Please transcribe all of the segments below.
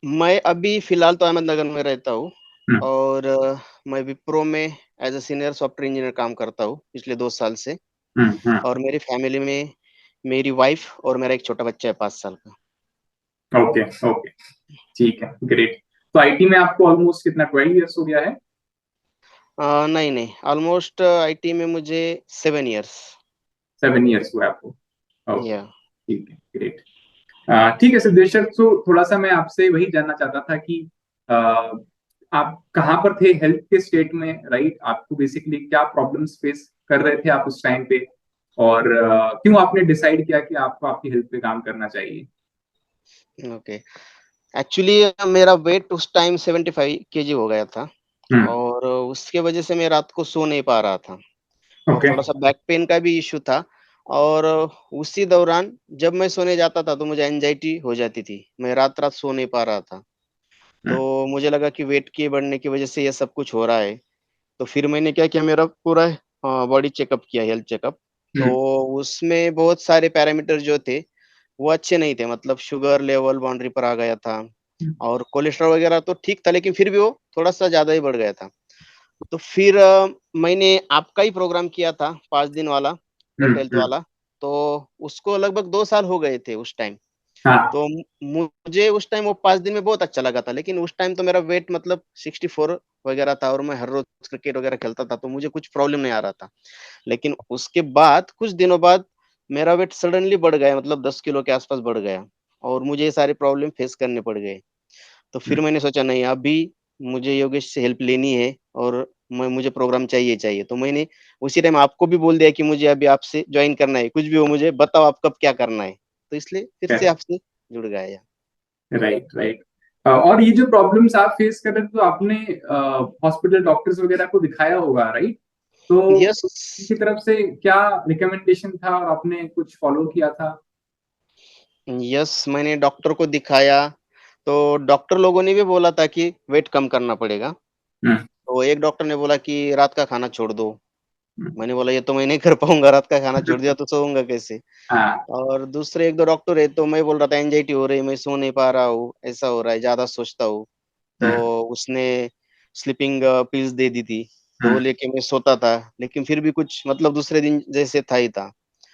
मैं अभी फिलहाल तो अहमदनगर में रहता हूँ हम्म। और मैं विप्रो में as a senior software engineer काम करता हूँ पिछले 2 साल से। हम्म। और मेरी फैमिली में मेरी वाइफ और मेरा एक छोटा बच्चा है 5 साल का। Okay okay. ठीक है, ग्रेट। तो आईटी में आपको ऑलमोस्ट कितना, 12 इयर्स हो गया है? नहीं नहीं, ऑलमोस्ट आईटी में मुझे 7 इयर्स। 7 इयर्स हुआ है आपको? ओके। या ठीक है, ग्रेट। ठीक है सिद्धेश सर, तो थोड़ा सा मैं आपसे वही जानना चाहता था कि अ, आप कहाँ पर थे हेल्थ के स्टेट में, राइट? आपको बेसिकली क्या प्रॉब्लम्स फेस कर रहे थे आप उस टाइम पे, और क्यों आपने डिसाइड किया कि आपको आपकी हेल्थ पे काम करना चाहिए? ओके। एक्चुअली मेरा वेट उस टाइम 75 केजी हो गया था हम्म। और उसके वजह से मैं रात को सो नहीं पा रहा था और ओके। थोड़ा-सा बैक पेन का भी इश्यू था। और उसी दौरान जब मैं सोने जाता था तो मुझे एंग्जायटी हो जाती थी। मैं रात-रात सो नहीं पा रहा था। हम्म। तो मुझे लगा कि वेट के बढ़ने की वजह से ये सब कुछ हो रहा है। तो फिर मैंने क्या किया, मेरा पूरा बॉडी चेकअप किया, हेल्थ चेकअप। तो हम्म। उसमें बहुत सारे पैरामीटर जो थे, वो अच्छे नहीं थे। मतलब शुगर लेवल बाउंड्री पर आ गया था और कोलेस्ट्रॉल वगैरह तो ठीक था, लेकिन फिर भी वो थोड़ा-सा ज़्यादा ही बढ़ गया था। तो फिर मैंने आपका ही प्रोग्राम किया था 5 दिन वाला, गट हेल्थ हम्म। वाला। तो उसको लगभग 2 साल हो गए थे उस टाइम। हाँ। तो मुझे उस टाइम वो 5 दिन में बहुत अच्छा लगा था, लेकिन उस टाइम तो मेरा वेट मतलब 64 वगैरह था और मैं हर रोज़ क्रिकेट वगैरह खेलता था, तो मुझे कुछ प्रॉब्लम नहीं आ रहा था। लेकिन उसके बाद कुछ दिनों बाद मेरा वेट सडनली बढ़ गया, मतलब 10 किलो के आस-पास बढ़ गया और मुझे ये सारे प्रॉब्लम फेस करने पड़ गए। तो फिर मैंने सोचा नहीं, अभी मुझे योगेश से हेल्प लेनी है और मैं मुझे प्रोग्राम चाहिए चाहिए। तो मैंने उसी टाइम आपको भी बोल दिया कि मुझे अभी आपसे जॉइन करना है, कुछ भी हो मुझे बताओ आप कब क्या करना है। तो इसलिए फिर से आपसे जुड़ गया। Right right. और ये जो प्रॉब्लम्स आप फेस कर रहे थे, तो आपने हॉस्पिटल डॉक्टर्स वगैरह को दिखाया होगा, राइट? तो यस, उनकी तरफ से क्या रिकमेंडेशन था और आपने कुछ फॉलो किया था? यस, मैंने डॉक्टर को दिखाया, तो डॉक्टर लोगों ने भी बोला था कि वेट कम करना पड़ेगा। हम्म। तो एक डॉक्टर ने बोला कि रात का खाना छोड़ दो। हम्म। मैंने बोला ये तो मैं नहीं कर पाऊँगा, रात का खाना छोड़ दिया तो सोऊँगा कैसे? हाँ। और दूसरे 1-2 डॉक्टर है, तो मैं बोल रहा था एंग्जायटी हो रही है, मैं सो नहीं पा रहा हूँ, ऐसा हो रहा है, ज़्यादा सोचता हूँ। हम्म। तो उसने स्लीपिंग पिल्स दे दी थी, तो वो हम्म। लेके मैं सोता था, लेकिन फिर भी कुछ मतलब दूसरे दिन जैसे था ही था।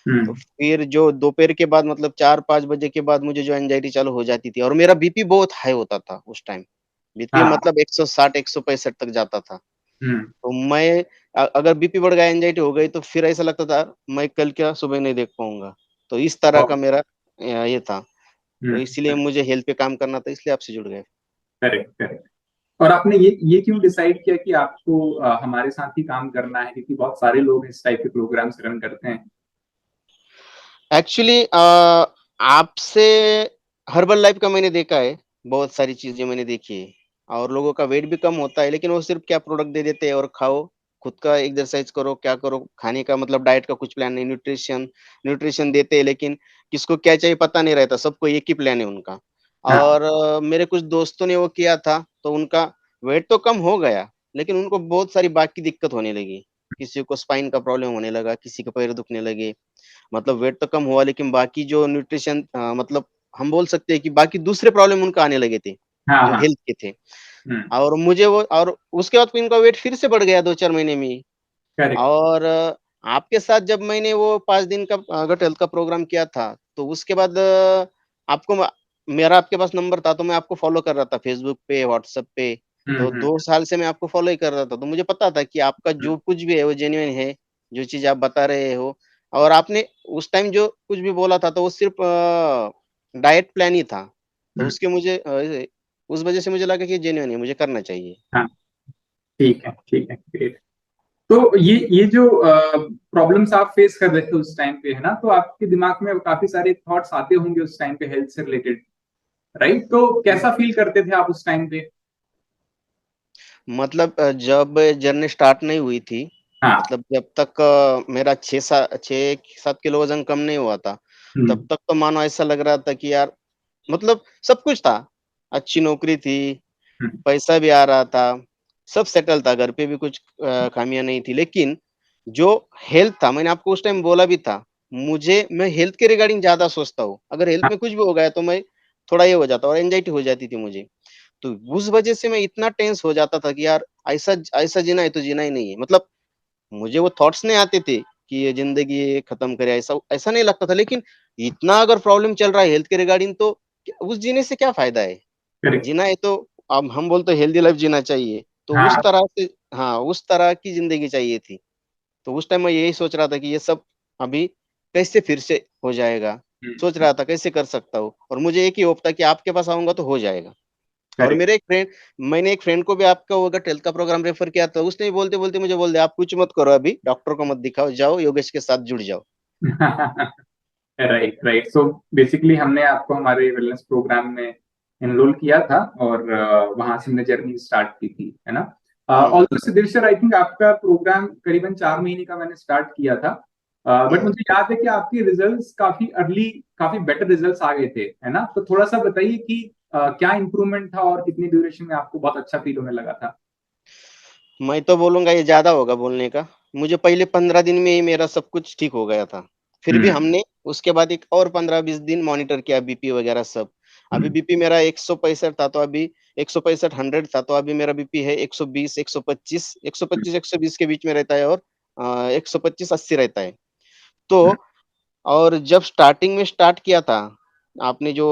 तो हम्म। फिर जो दोपहर के बाद मतलब 4-5 बजे के बाद मुझे जो एंग्जायटी चालू हो जाती थी और मेरा बीपी बहुत हाई होता था उस टाइम। बीपी हाँ। मतलब 160-165 तक जाता था। हम्म। तो मैं अगर बीपी बढ़ गया, एंग्जायटी हो गई तो फिर ऐसा लगता था मैं कल क्या सुबह नहीं देख पाऊँगा। तो इस तरह का मेरा ये था। तो इसीलिए करेक्ट मुझे हेल्थ पे काम करना था, इसलिए आपसे जुड़ गए। Correct correct. और आपने ये क्यों डिसाइड किया कि आपको हमारे साथ ही काम करना है, क्योंकि बहुत सारे लोग इस टाइप के प्रोग्राम्स रन करते हैं? एक्चुअली आपसे हर्बल लाइफ का मैंने देखा है, बहुत सारी चीज़ें मैंने देखी है और लोगों का वेट भी कम होता है, लेकिन वो सिर्फ़ क्या प्रोडक्ट दे देते हैं और खाओ, खुद का एक्सरसाइज़ करो, क्या करो, खाने का मतलब डाइट का कुछ प्लान नहीं, न्यूट्रिशन न्यूट्रिशन देते हैं, लेकिन किसको क्या चाहिए पता नहीं रहता, सबको एक ही प्लान है उनका। हाँ। और मेरे कुछ दोस्तों ने वो किया था, तो उनका वेट तो कम हो गया, लेकिन उनको बहुत सारी बाकी दिक्कत होने लगी। किसी को स्पाइन का प्रॉब्लम होने लगा, किसी के पैर दुखने लगे। मतलब वेट तो कम हुआ, लेकिन बाकी जो न्यूट्रिशन मतलब हम बोल सकते हैं कि बाकी दूसरे प्रॉब्लम उनको आने लगे थे, हाँ। जो हाँ। हेल्थ के थे। हम्म। और मुझे वो और उसके बाद फिर इनका वेट फिर से बढ़ गया 2-4 महीने में ही। करेक्ट। और आपके साथ जब मैंने वो 5 दिन का गट हेल्थ का प्रोग्राम किया था, तो उसके बाद आपको म मेरा आपके पास नंबर था, तो मैं आपको फ़ॉलो कर रहा था फ़ेसबुक पे, व्हाट्सएप पे। तो हम्म। 2 साल से मैं आपको फ़ॉलो ही कर रहा था, तो मुझे पता था कि आपका हम्म। जो कुछ भी है वो जेन्युइन है, जो चीज़ आप बता रहे हो। और आपने उस टाइम जो कुछ भी बोला था, तो वो सिर्फ़ डाइट प्लान ही था। तो हम्म। उसके मुझे उस वज़ह से मुझे लगा कि जेन्युइन है, मुझे करना चाहिए। हाँ। ठीक है, ग्रेट। तो ये जो प्रॉब्लम्स आप फेस कर रहे थे उस टाइम पे, है ना, तो आपके दिमाग में काफी सारे थॉट्स आते होंगे उस टाइम पे हेल्थ से रिलेटेड, राइट? तो हुँ, कैसा फील करते थे आप उस टाइम पे? मतलब जब जर्नी स्टार्ट नहीं हुई थी, हाँ। मतलब जब तक मेरा 6-7 किलो वज़न कम नहीं हुआ था, तब हम्म। तक तो मानो ऐसा लग रहा था कि यार मतलब सब कुछ था। अच्छी नौकरी थी, हम्म। पैसा भी आ रहा था, सब सेटल था, घर पे भी कुछ खामियाँ नहीं थी। लेकिन जो हेल्थ था, मैंने आपको उस टाइम बोला भी था, मैं हेल्थ के रिगार्डिंग ज़्यादा सोचता हूँ। अगर हेल्थ हाँ। में कुछ भी हो गया तो मैं थोड़ा ये हो जाता और एंजाइटी हो जाती थी मुझे। तो उस वजह से मैं इतना टेंस हो जाता था कि यार ऐसा ऐसा जीना है तो जीना ही नहीं है। मतलब मुझे वो थॉट्स नहीं आते थे कि ये जिंदगी ये खत्म करे, ऐसा ऐसा नहीं लगता था। लेकिन इतना अगर प्रॉब्लम चल रहा है हेल्थ के रिगार्डिंग, तो उस जीने से क्या फायदा है? करेक्ट। जीना है तो अब हम बोलते हेल्दी लाइफ जीना चाहिए, तो उस हाँ। तरह से, हाँ, उस तरह की जिंदगी चाहिए थी। तो उस टाइम मैं यही सोच रहा था कि ये सब अभी कैसे फिर से हो जाएगा, सोच रहा था कैसे कर सकता हूँ। और मुझे एक ही होप था कि आपके पास आऊंगा तो हो जाएगा। और करेक्ट। मेरे एक फ्रेंड, मैंने एक फ्रेंड को भी आपका वो अगर हेल्थ का प्रोग्राम रेफर किया था, उसने भी बोलते बोलते मुझे बोल दिया आप कुछ मत करो, अभी डॉक्टर को मत दिखाओ, जाओ योगेश के साथ जुड़ जाओ। Right, right. सो बेसिकली हमने आपको हमारे वेलनेस प्रोग्राम में एनरोल किया था, और वहां से हमने जर्नी स्टार्ट की थी, है ना। Also Siddhesh sir, I think आपका प्रोग्राम करीबन 4 महीने का मैंने स्टार्ट किया था, बट मुझे याद है कि आपके रिजल्ट्स काफी अर्ली, काफी बेटर रिजल्ट्स आ गए थे, है ना। तो थोड़ा सा बताइए कि क्या इंप्रूवमेंट था और कितनी ड्यूरेशन में आपको बहुत अच्छा फील होने लगा था। मैं तो बोलूंगा ये ज्यादा होगा बोलने का। मुझे पहले 15 दिन में ही मेरा सब कुछ ठीक हो गया था। फिर भी हम्म। हमने उसके बाद एक और 15-20 दिन मॉनिटर किया, बीपी वगैरह सब। अभी हम्म। बीपी मेरा 165 था, तो अभी 165 100 था, तो अभी मेरा बीपी है 120 125 125 120 के बीच में रहता है। और 125 80 रहता है। तो और जब स्टार्टिंग में स्टार्ट किया था, आपने जो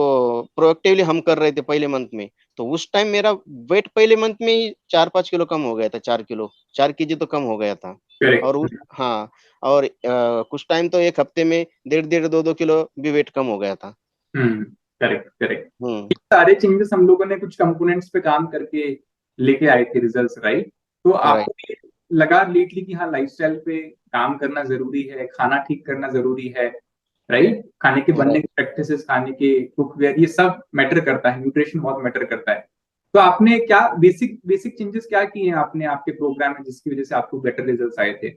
प्रोएक्टिवली हम कर रहे थे पहले मंथ में, तो उस टाइम मेरा वेट पहले मंथ में ही 4-5 किलो कम हो गया था, 4 किलो, 4 केजी तो कम हो गया था। और करेक्ट। उस, हाँ, और कुछ टाइम तो एक हफ्ते में 1.5-1.5 2-2 किलो भी वेट कम हो गया था। हम्म। Correct, correct. हम्म। सारे चेंजेस हम लोगों ने कुछ कंपोनेंट्स पे काम करके लेके आए थे रिजल्ट्स, राइट। तो राइट। आपको ये लगा लेटली कि हाँ, लाइफस्टाइल पे काम करना जरूरी है, खाना ठीक करना जरूरी है, राइट। खाने के बनने राइट। की प्रैक्टिसेस, खाने के कुकवेयर, ये सब मैटर करता है, न्यूट्रिशन बहुत मैटर करता है। तो आपने क्या बेसिक बेसिक चेंजेस क्या किए हैं आपने आपके प्रोग्राम में, जिसकी वजह से आपको बेटर रिजल्ट्स आए थे।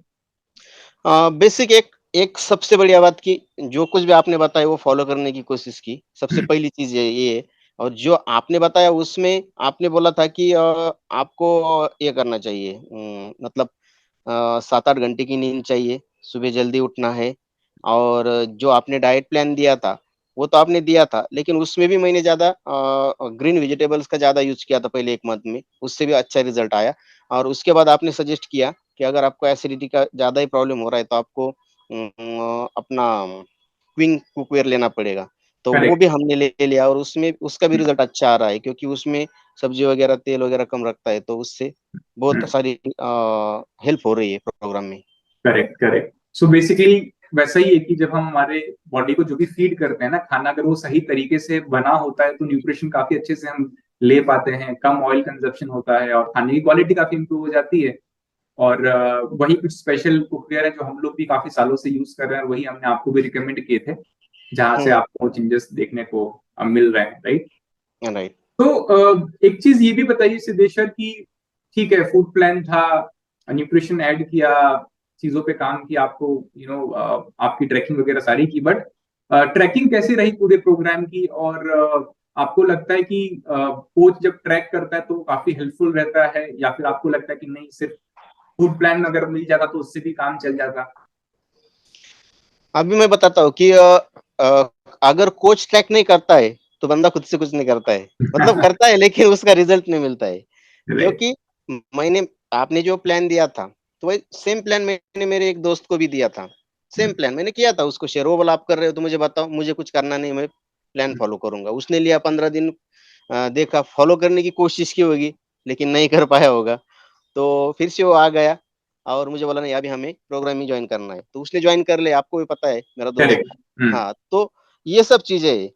बेसिक एक एक सबसे बढ़िया बात की, जो कुछ भी आपने बताया वो फॉलो करने की कोशिश की। सबसे पहली चीज ये है। और जो आपने बताया उसमें आपने बोला था कि आपको ये करना चाहिए, मतलब 7-8 घंटे की नींद चाहिए, सुबह जल्दी उठना है। और जो आपने डाइट प्लान दिया था, वो तो आपने दिया था, लेकिन उसमें भी मैंने ज्यादा ग्रीन वेजिटेबल्स का ज्यादा यूज किया था पहले एक मंथ में, उससे भी अच्छा रिजल्ट आया। और उसके बाद आपने सजेस्ट किया कि अगर आपको एसिडिटी का ज्यादा ही प्रॉब्लम हो रहा है तो आपको अपना क्विंग कुकवेयर लेना पड़ेगा। तो वो करेक्ट। भी हमने ले लिया, और उसमें उसका भी रिजल्ट अच्छा आ रहा है, क्योंकि उसमें सब्जी वगैरह तेल वगैरह कम रखता है, तो उससे बहुत सारी हेल्प हो रही है प्रोग्राम में। Correct, correct. सो बेसिकली वैसा ही है कि जब हम हमारे बॉडी को जो भी फीड करते हैं ना खाना, अगर वो सही तरीके से बना होता है तो न्यूट्रिशन काफी अच्छे से हम ले पाते हैं, कम ऑयल कंजप्शन होता है और खाने की क्वालिटी काफी इंप्रूव हो जाती है। और वही कुछ स्पेशल कुकवेयर है जो हम लोग भी काफी सालों से यूज कर रहे हैं, वही हमने आपको भी रिकमेंड किए थे, जहां से हम्म। आपको चेंजेस देखने को मिल रहे हैं, राइट। राइट। तो एक चीज ये भी बताइए सिद्धेश्वर की, ठीक है, फूड प्लान था, न्यूट्रिशन ऐड किया, चीजों पे काम किया, आपको आपकी ट्रैकिंग वगैरह सारी की, बट ट्रैकिंग कैसी रही पूरे प्रोग्राम की। और आपको लगता है कि कोच जब ट्रैक करता है तो वो काफी हेल्पफुल रहता है, या फिर आपको लगता है कि नहीं, सिर्फ फूड प्लान अगर मिल जाता तो उससे भी काम चल जाता। अभी मैं बताता हूँ कि अगर कोच ट्रैक नहीं करता है तो बंदा खुद से कुछ नहीं करता है। मतलब करता है लेकिन उसका रिजल्ट नहीं मिलता है। राइट। क्योंकि मैंने आपने जो प्लान दिया था, तो वही सेम प्लान मैंने मेरे एक दोस्त को भी दिया था। सेम प्लान मैंने किया था उसको शेयर, वो बोला आप कर रहे हो तो मुझे बताओ, मुझे कुछ करना नहीं, मैं प्लान फॉलो करूंगा। उसने लिया 15 दिन, देखा, फॉलो करने की कोशिश की होगी, लेकिन नहीं कर पाया होगा। तो फिर से वो आ गया और मुझे बोला नहीं, अभी हमें प्रोग्राम ही ज्वाइन करना है, तो उसने ज्वाइन कर लिया, आपको भी पता है मेरा दोस्त। करेक्ट। हाँ, तो ये सब चीजें है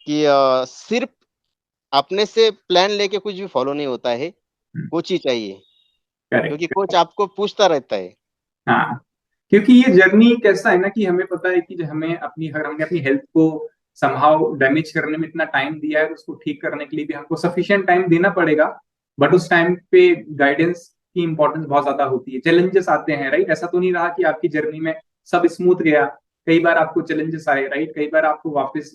कि सिर्फ अपने से प्लान लेके कुछ भी फॉलो नहीं होता है, कोच ही चाहिए। क्योंकि करेक्ट। कोच आपको पूछता रहता है। हाँ, क्योंकि ये जर्नी कैसा है ना कि हमें पता है कि जो हमें अपनी, अगर हमने अपनी हेल्थ को समहाउ डैमेज करने में इतना टाइम दिया है तो उसको ठीक करने के लिए भी हमको सफिशिएंट टाइम देना पड़ेगा। बट उस टाइम पे गाइडेंस की इंपॉर्टेंस बहुत ज्यादा होती है, चैलेंजेस आते हैं, राइट। ऐसा तो नहीं रहा कि आपकी जर्नी में सब स्मूथ गया, कई बार आपको चैलेंजेस आए, राइट। कई बार आपको वापस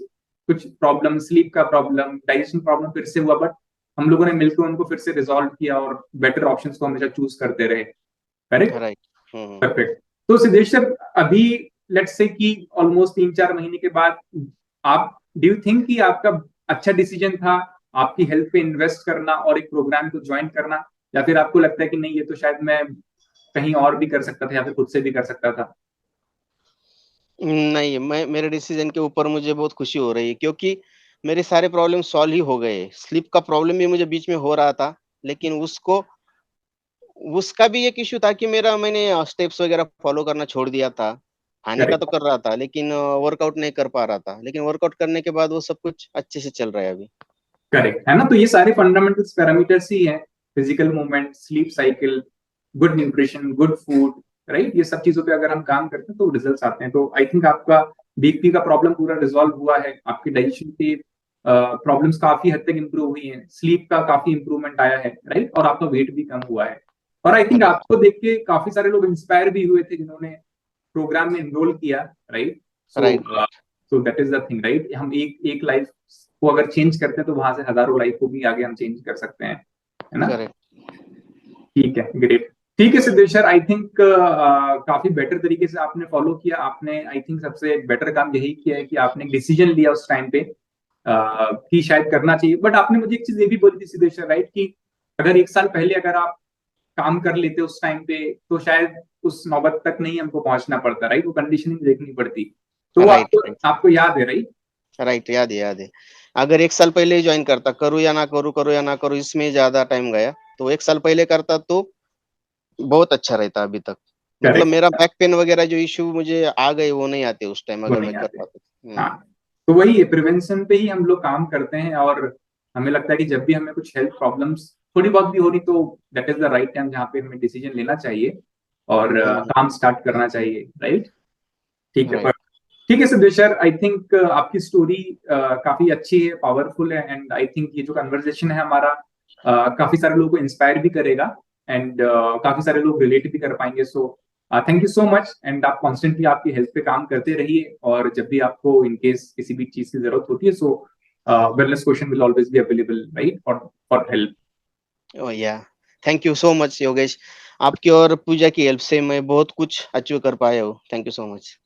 कुछ प्रॉब्लम, स्लीप का प्रॉब्लम, डाइजेशन प्रॉब्लम फिर से हुआ, बट हम लोगों ने मिलकर उनको फिर से रिजॉल्व किया और बेटर ऑप्शंस को हमेशा चूज करते रहे, करेक्ट। राइट। परफेक्ट। तो सिद्धेश सर, अभी लेट्स से कि ऑलमोस्ट 3-4 महीने के बाद आप, डू यू थिंक कि आपका अच्छा डिसीजन था आपकी हेल्थ पे इन्वेस्ट करना और एक प्रोग्राम को ज्वाइन करना, या फिर आपको लगता है कि नहीं ये तो शायद मैं कहीं और भी कर सकता था या फिर खुद से भी कर सकता था? नहीं, मैं मेरे डिसीज़न के ऊपर मुझे बहुत खुशी हो रही है क्योंकि मेरे सारे प्रॉब्लम सॉल्व ही हो गए। स्लीप का प्रॉब्लम भी मुझे बीच में हो रहा था, लेकिन उसका भी एक इश्यू था कि मैंने स्टेप्स वगैरह फ़ॉलो करना छोड़ दिया था। खाने का तो करेक्ट। कर रहा था, लेकिन वर्कआउट नहीं कर पा रहा था। लेकिन वर्कआउट करने के बाद वो सब कुछ अच्छे से चल रहा है अभी। करेक्ट है ना, तो ये सारे फंडामेंटल्स पैरामीटर्स ही हैं, physical movement, sleep cycle, good nutrition, good food, right, ये सब चीजों पे अगर हम काम करते हैं तो रिजल्ट्स आते हैं। तो आई थिंक आपका बीपी का प्रॉब्लम पूरा रिजॉल्व हुआ है, आपकी डाइजेशन की प्रॉब्लम्स काफी हद तक इंप्रूव हुई हैं, स्लीप का काफी इंप्रूवमेंट आया है, राइट, और आपका वेट भी कम हुआ है। और आई थिंक राइट, आपको देख के काफी सारे लोग इंस्पायर भी हुए थे जिन्होंने प्रोग्राम में एनरोल किया, right. So right, right, so that is the thing, right, हम एक एक लाइफ को अगर चेंज करते हैं तो वहां से हजारों लाइफ को भी आगे हम चेंज कर सकते हैं, है ना। करेक्ट। ठीक है, ग्रेट। ठीक है सिद्धेश्वर, आई थिंक काफी बेटर तरीके से आपने फॉलो किया, आपने आई थिंक सबसे बेटर काम यही किया है कि आपने डिसीजन लिया उस टाइम पे कि शायद करना चाहिए। बट आपने मुझे एक चीज ये भी बोली थी सिद्धेश्वर, राइट, कि अगर एक साल पहले अगर आप काम कर लेते उस टाइम पे तो शायद उस नौबत तक नहीं हमको पहुंचना पड़ता, राइट, वो कंडीशनिंग देखनी पड़ती। तो वो राइट, आपको राइट, आपको याद है, राइट? राइट, याद है, याद है। अगर 1 साल पहले ही जॉइन करता, करूँ या ना करूँ, करूँ या ना करूँ, इसमें ज़्यादा टाइम गया। तो 1 साल पहले करता तो बहुत अच्छा रहता अभी तक। मतलब करेक्ट। मेरा बैक पेन वगैरह जो इश्यू मुझे आ गए, वो नहीं आते उस टाइम वो अगर मैं नहीं कर आते। पाता तो। हाँ, तो वही है, प्रिवेंशन पे ही हम लोग काम करते हैं, और हमें लगता है कि जब भी हमें कुछ हेल्थ प्रॉब्लम्स थोड़ी बहुत भी हो रही तो that is the right time जहाँ पे हमें डिसीजन लेना चाहिए और हुँ, काम स्टार्ट करना चाहिए, राइट। ठीक है, पर राइट, ठीक है सिद्धेश्वर, आई थिंक आपकी स्टोरी काफी अच्छी है, पावरफुल है, एंड आई थिंक ये जो कन्वर्सेशन है हमारा काफी सारे लोगों को इंस्पायर भी करेगा, एंड काफी सारे लोग रिलेट भी कर पाएंगे। So thank you so much, and आप कॉन्स्टेंटली आपकी हेल्थ पे काम करते रहिए, और जब भी आपको इनकेस किसी भी चीज की जरूरत होती है, so wellness question will always be available, right, for help. Oh yeah thank you so much Yogesh. आपकी और पूजा की हेल्प से मैं बहुत कुछ अचीव कर पाया हूँ। Thank you so much.